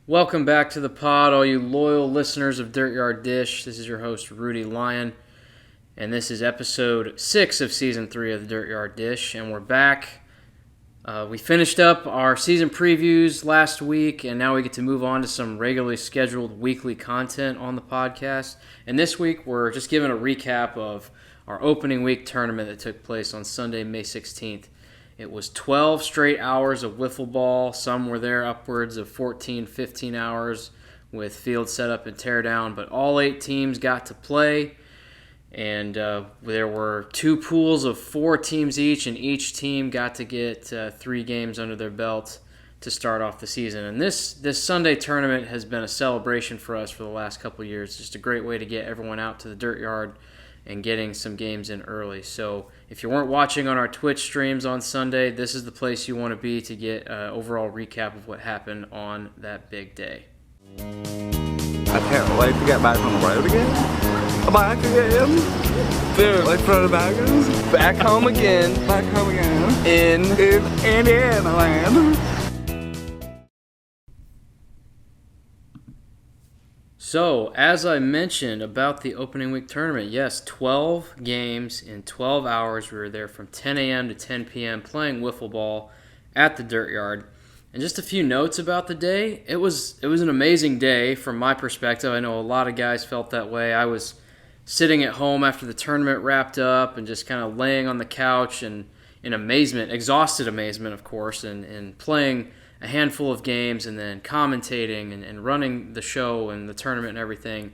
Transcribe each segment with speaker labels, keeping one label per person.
Speaker 1: Welcome back to the pod, all you loyal listeners of Dirtyard Dish. This is your host, Rudy Lyon, and this is episode 6 of season 3 of the Dirtyard Dish, and we're back. We finished up our season previews last week, and now we get to move on to some regularly scheduled weekly content on the podcast. And this week, we're just giving a recap of our opening week tournament that took place on Sunday, May 16th. It was 12 straight hours of wiffle ball. Some were there upwards of 14, 15 hours with field setup and teardown, but all 8 teams got to play. And there were 2 pools of 4 teams each, and each team got to get 3 games under their belt to start off the season. And this Sunday tournament has been a celebration for us for the last couple of years. Just a great way to get everyone out to the dirt yard and getting some games in early. So if you weren't watching on our Twitch streams on Sunday, this is the place you want to be to get an overall recap of what happened on that big day.
Speaker 2: I can't wait to get back on the road again. Back again. Dude, like for the baggers. Back home again. Back home again. In Indiana land.
Speaker 1: So, as I mentioned about the opening week tournament, yes, 12 games in 12 hours. We were there from 10 a.m. to 10 p.m. playing wiffle ball at the dirt yard. And just a few notes about the day. It was an amazing day from my perspective. I know a lot of guys felt that way. I was sitting at home after the tournament wrapped up and just kind of laying on the couch and in amazement, exhausted amazement, of course, and playing a handful of games and then commentating and running the show and the tournament and everything.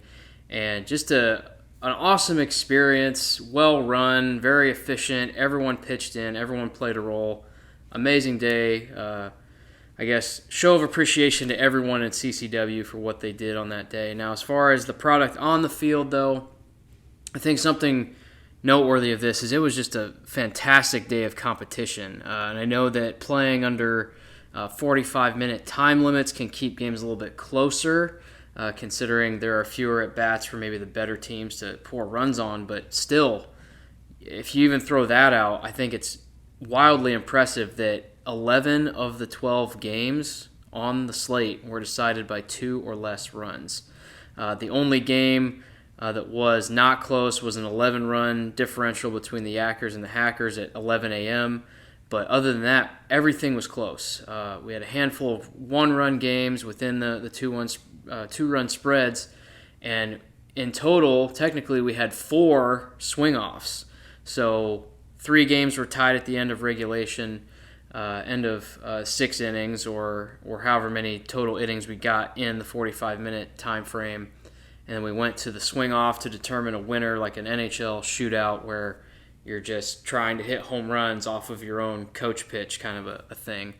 Speaker 1: And just an awesome experience, well run, very efficient. Everyone pitched in, everyone played a role. Amazing day. I guess show of appreciation to everyone in CCW for what they did on that day. Now, as far as the product on the field, though, I think something noteworthy of this is it was just a fantastic day of competition. And I know that playing under 45-minute time limits can keep games a little bit closer, considering there are fewer at-bats for maybe the better teams to pour runs on. But still, if you even throw that out, I think it's wildly impressive that 11 of the 12 games on the slate were decided by 2 or less runs. The only game that was not close was an 11-run differential between the Yackers and the Hackers at 11 a.m., but other than that, everything was close. We had a handful of 1-run games within the 2-run spreads, and in total, technically, we had 4 swing-offs. So 3 games were tied at the end of regulation, end of 6 innings, or however many total innings we got in the 45-minute time frame. And then we went to the swing-off to determine a winner, like an NHL shootout where you're just trying to hit home runs off of your own coach pitch, kind of a thing.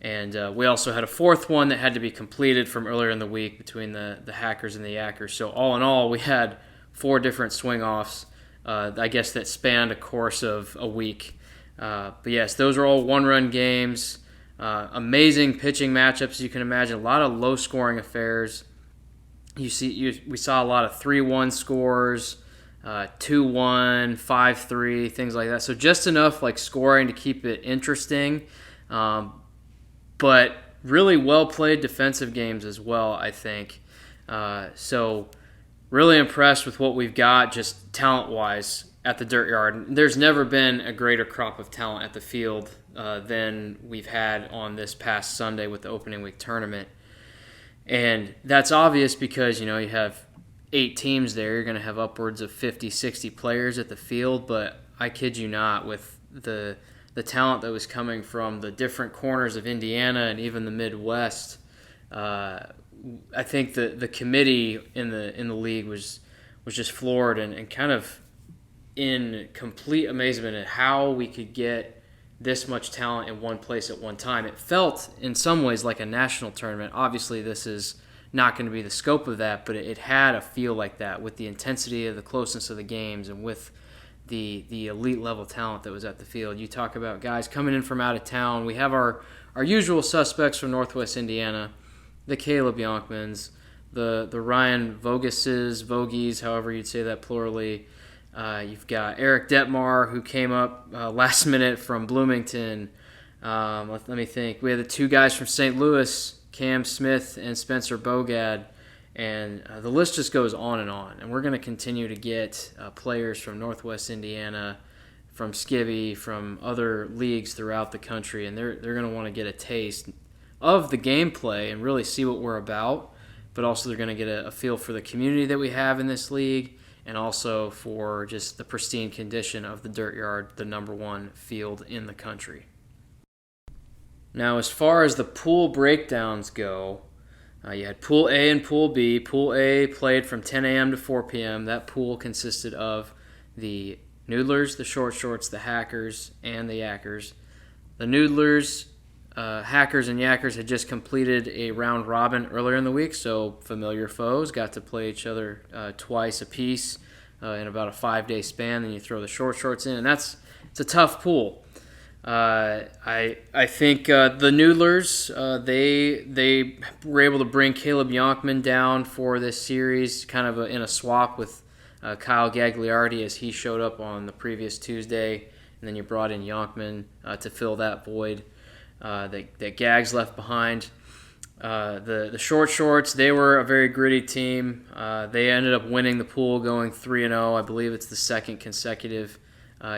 Speaker 1: And we also had a 4th one that had to be completed from earlier in the week between the Hackers and the Yackers. So all in all, we had 4 different swing-offs, I guess, that spanned a course of a week. But yes, those are all 1-run games. Amazing pitching matchups, you can imagine. A lot of low-scoring affairs. We saw a lot of 3-1 scores, 2-1, 5-3, things like that. So just enough like scoring to keep it interesting, but really well-played defensive games as well, I think. So really impressed with what we've got just talent-wise at the dirt yard. There's never been a greater crop of talent at the field than we've had on this past Sunday with the opening week tournament. And that's obvious because, you have 8 teams there. You're going to have upwards of 50, 60 players at the field. But I kid you not, with the talent that was coming from the different corners of Indiana and even the Midwest, I think the committee in the league was just floored and kind of in complete amazement at how we could get this much talent in one place at one time. It felt in some ways like a national tournament. Obviously, this is not going to be the scope of that, but it had a feel like that with the intensity of the closeness of the games and with the elite level talent that was at the field. You talk about guys coming in from out of town. We have our usual suspects from Northwest Indiana, the Caleb Yonkmans, the Ryan Vogies, however you'd say that plurally. You've got Eric Detmar, who came up last minute from Bloomington. Let me think. We had the 2 guys from St. Louis, Cam Smith and Spencer Bogad, and the list just goes on. And we're going to continue to get players from Northwest Indiana, from Skivvy, from other leagues throughout the country, and they're going to want to get a taste of the gameplay and really see what we're about, but also they're going to get a feel for the community that we have in this league, and also for just the pristine condition of the Dirtyard, the number one field in the country. Now, as far as the pool breakdowns go, you had Pool A and Pool B. Pool A played from 10 a.m. to 4 p.m. That pool consisted of the Noodlers, the Short Shorts, the Hackers, and the Yackers. The Noodlers, Hackers, and Yackers had just completed a round robin earlier in the week, so familiar foes got to play each other twice apiece in about a 5-day span. Then you throw the Short Shorts in, and it's a tough pool. I think the Noodlers, they were able to bring Caleb Yonkman down for this series, kind of in a swap with Kyle Gagliardi, as he showed up on the previous Tuesday, and then you brought in Yonkman to fill that void that Gags left behind. The Short Shorts, they were a very gritty team. They ended up winning the pool, going 3-0. I believe it's the second consecutive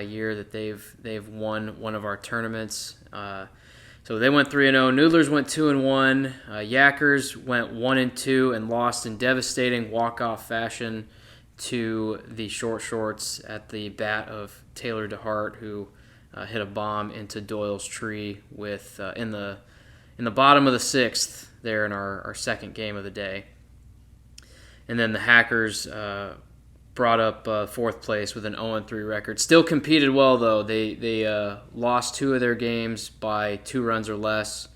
Speaker 1: year that they've won one of our tournaments. So they went 3-0. Noodlers went 2-1. Yackers went 1-2 and lost in devastating walk-off fashion to the Short Shorts at the bat of Taylor DeHart, who hit a bomb into Doyle's tree with in the bottom of the sixth there in our second game of the day. And then the Hackers brought up fourth place with an 0-3 record. Still competed well, though. They lost 2 of their games by 2 runs or less,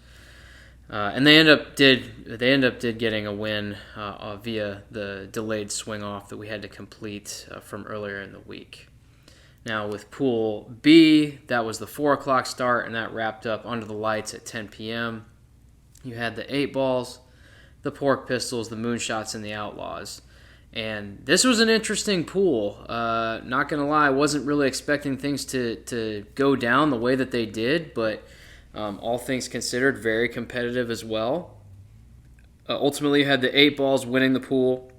Speaker 1: and they end up did getting a win via the delayed swing off that we had to complete from earlier in the week. Now with Pool B, that was the 4 o'clock start, and that wrapped up under the lights at 10 p.m. You had the 8 Balls, the Pork Pistols, the Moonshots, and the Outlaws. And this was an interesting pool. Not going to lie, I wasn't really expecting things to go down the way that they did, but all things considered, very competitive as well. Ultimately, you had the 8 Balls winning the pool,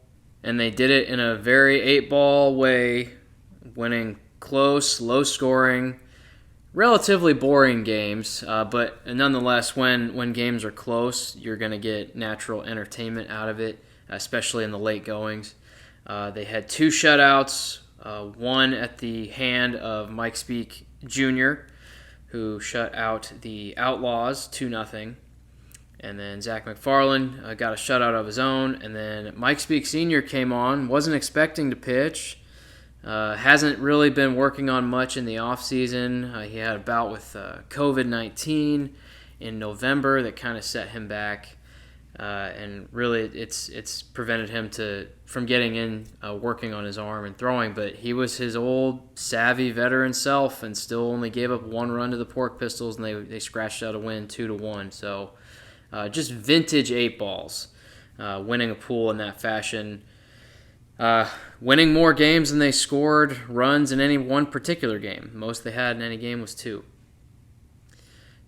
Speaker 1: and they did it in a very 8-ball way, winning close, low-scoring, relatively boring games. But nonetheless, when games are close, you're going to get natural entertainment out of it, especially in the late goings. They had 2 shutouts, one at the hand of Mike Speak Jr., who shut out the Outlaws 2-0. And then Zach McFarland got a shutout of his own. And then Mike Speak Sr. came on, wasn't expecting to pitch. Hasn't really been working on much in the offseason. He had a bout with COVID-19 in November that kind of set him back. And really, it's prevented him from getting in, working on his arm and throwing. But he was his old savvy veteran self, and still only gave up 1 run to the Pork Pistols, and they scratched out a win 2-1. So just vintage 8 Balls, winning a pool in that fashion, winning more games than they scored runs in any one particular game. Most they had in any game was 2.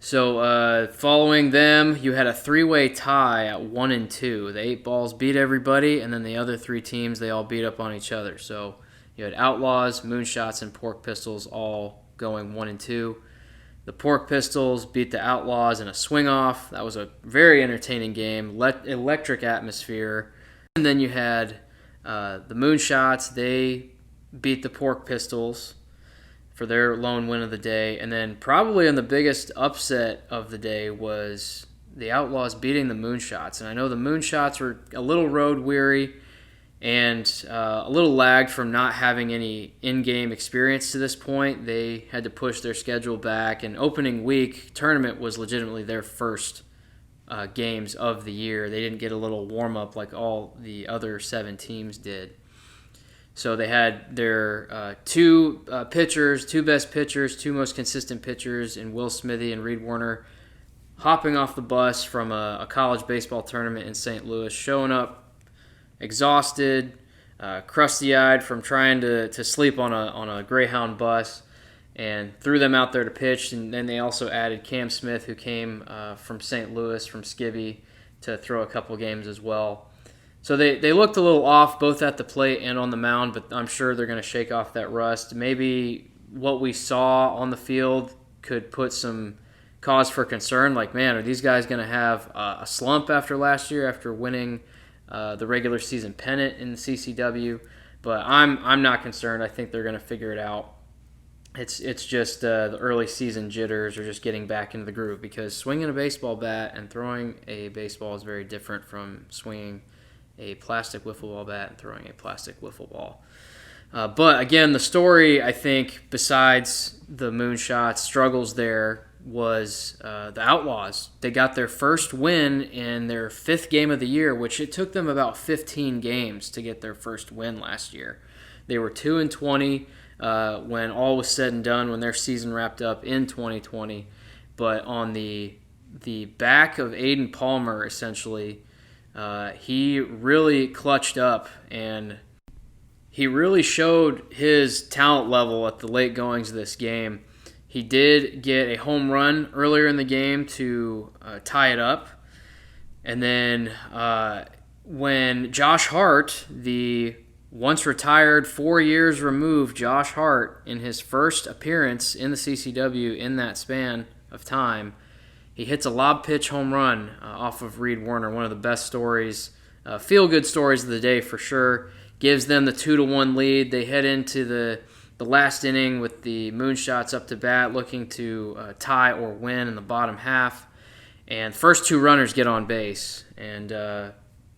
Speaker 1: So following them, you had a 3-way tie at 1-2. The 8 Balls beat everybody, and then the other 3 teams, they all beat up on each other. So you had Outlaws, Moonshots, and Pork Pistols all going 1-2. The Pork Pistols beat the Outlaws in a swing-off. That was a very entertaining game, electric atmosphere. And then you had the Moonshots. They beat the Pork Pistols for their lone win of the day. And then probably the biggest upset of the day was the Outlaws beating the Moonshots. And I know the Moonshots were a little road weary and a little lagged from not having any in-game experience to this point. They had to push their schedule back, and opening week tournament was legitimately their first games of the year. They didn't get a little warm-up like all the other 7 teams did. So they had their 2 pitchers, 2 best pitchers, 2 most consistent pitchers in Will Smithy and Reed Warner, hopping off the bus from a college baseball tournament in St. Louis, showing up exhausted, crusty-eyed from trying to sleep on a Greyhound bus, and threw them out there to pitch. And then they also added Cam Smith, who came from St. Louis, from Skivvy, to throw a couple games as well. So they looked a little off both at the plate and on the mound, but I'm sure they're going to shake off that rust. Maybe what we saw on the field could put some cause for concern. Like, man, are these guys going to have a slump after last year after winning the regular season pennant in the CCW? But I'm not concerned. I think they're going to figure it out. It's just the early season jitters or just getting back into the groove, because swinging a baseball bat and throwing a baseball is very different from swinging a plastic wiffle ball bat and throwing a plastic wiffle ball. But again, the story, I think, besides the moonshots struggles there, was the Outlaws. They got their first win in their 5th game of the year, which it took them about 15 games to get their first win last year. They were 2-20 when all was said and done, when their season wrapped up in 2020. But on the back of Aiden Palmer, essentially, he really clutched up, and he really showed his talent level at the late goings of this game. He did get a home run earlier in the game to tie it up. And then when Josh Hart, the once retired, 4 years removed Josh Hart, in his first appearance in the CCW in that span of time, he hits a lob pitch home run off of Reed Warner, one of the best stories, feel-good stories of the day for sure. Gives them the 2-1 lead. They head into the last inning with the moonshots up to bat, looking to tie or win in the bottom half. And first 2 runners get on base. And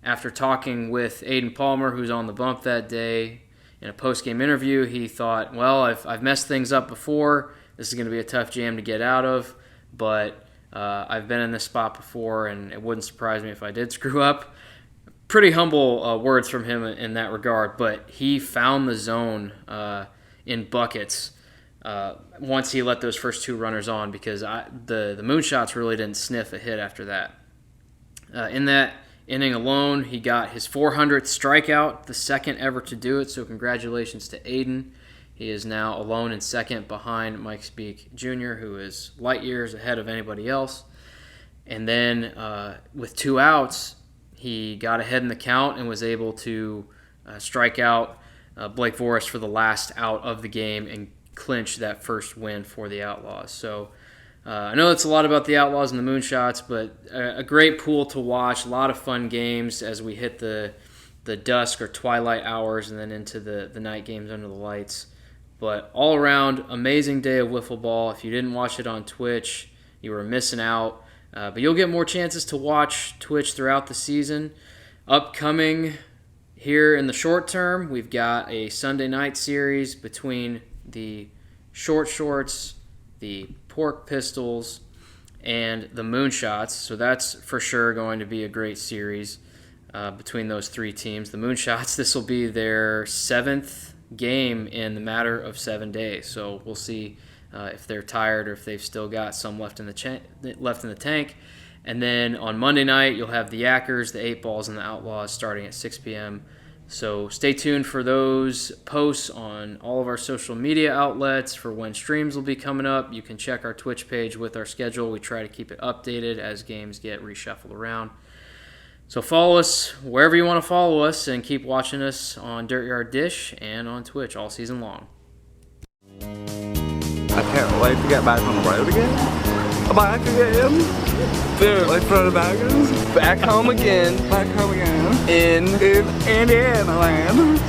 Speaker 1: after talking with Aiden Palmer, who's on the bump that day, in a post-game interview, he thought, well, I've messed things up before. This is going to be a tough jam to get out of, but I've been in this spot before, and it wouldn't surprise me if I did screw up. Pretty humble words from him in that regard, but he found the zone in buckets once he let those first 2 runners on, because the moonshots really didn't sniff a hit after that. In that inning alone, he got his 400th strikeout, the second ever to do it, so congratulations to Aiden. He is now alone in second behind Mike Speak Jr., who is light years ahead of anybody else. And then with 2 outs, he got ahead in the count and was able to strike out Blake Voris for the last out of the game and clinch that first win for the Outlaws. So I know that's a lot about the Outlaws and the moonshots, but a great pool to watch. A lot of fun games as we hit the dusk or twilight hours and then into the night games under the lights. But all around, amazing day of wiffle ball. If you didn't watch it on Twitch, you were missing out. But you'll get more chances to watch Twitch throughout the season. Upcoming here in the short term, we've got a Sunday night series between the Short Shorts, the Pork Pistols, and the Moonshots. So that's for sure going to be a great series between those 3 teams. The Moonshots, this will be their 7th game in the matter of 7 days. So we'll see if they're tired or if they've still got some left in the tank. And then on Monday night, you'll have the Yackers, the 8 Balls, and the Outlaws starting at 6 p.m. So stay tuned for those posts on all of our social media outlets for when streams will be coming up. You can check our Twitch page with our schedule. We try to keep it updated as games get reshuffled around. So follow us wherever you want to follow us, and keep watching us on Dirtyard Dish and on Twitch all season long.
Speaker 2: I can't wait to get back on the road again. Back again. Dude, like front of baggers. Back home again. Back home again. In Indiana land.